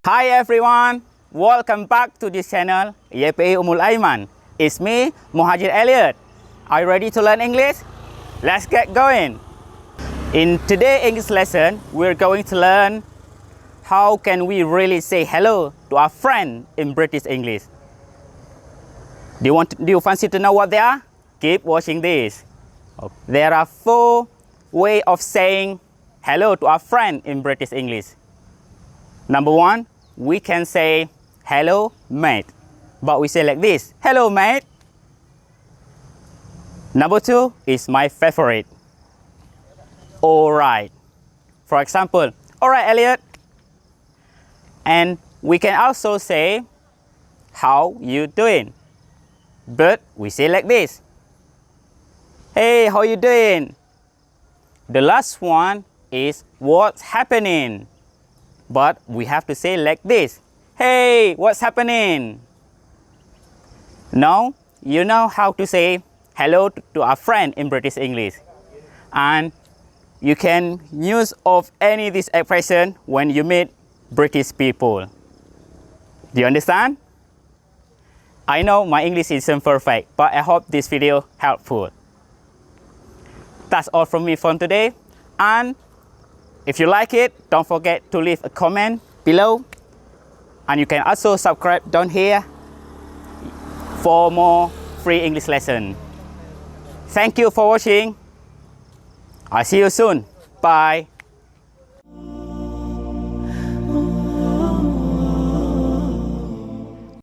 Hi everyone, welcome back to this channel YPI Ummul Ayman. It's me, Muhajir Elliot. Are you ready to learn English? Let's get going. In today's English lesson, we're going to learn how can we really say hello to our friend in British English. Do you fancy to know what they are? Keep watching this. There are 4 ways of saying hello to our friend in British English. Number 1, we can say hello mate, but we say like this, hello mate. Number 2 is my favorite, alright. For example, alright Elliot. And we can also say how you doing, but we say like this, hey, how you doing? The last one is what's happening, but we have to say like this, hey, what's happening? Now you know how to say hello to our friend in British English, and you can use of any of this expression when you meet British people. Do you understand? I know my English isn't perfect, but I hope this video helpful. That's all from me for today, and if you like it, don't forget to leave a comment below, and you can also subscribe down here for more free English lesson. Thank you for watching. I'll see you soon. Bye.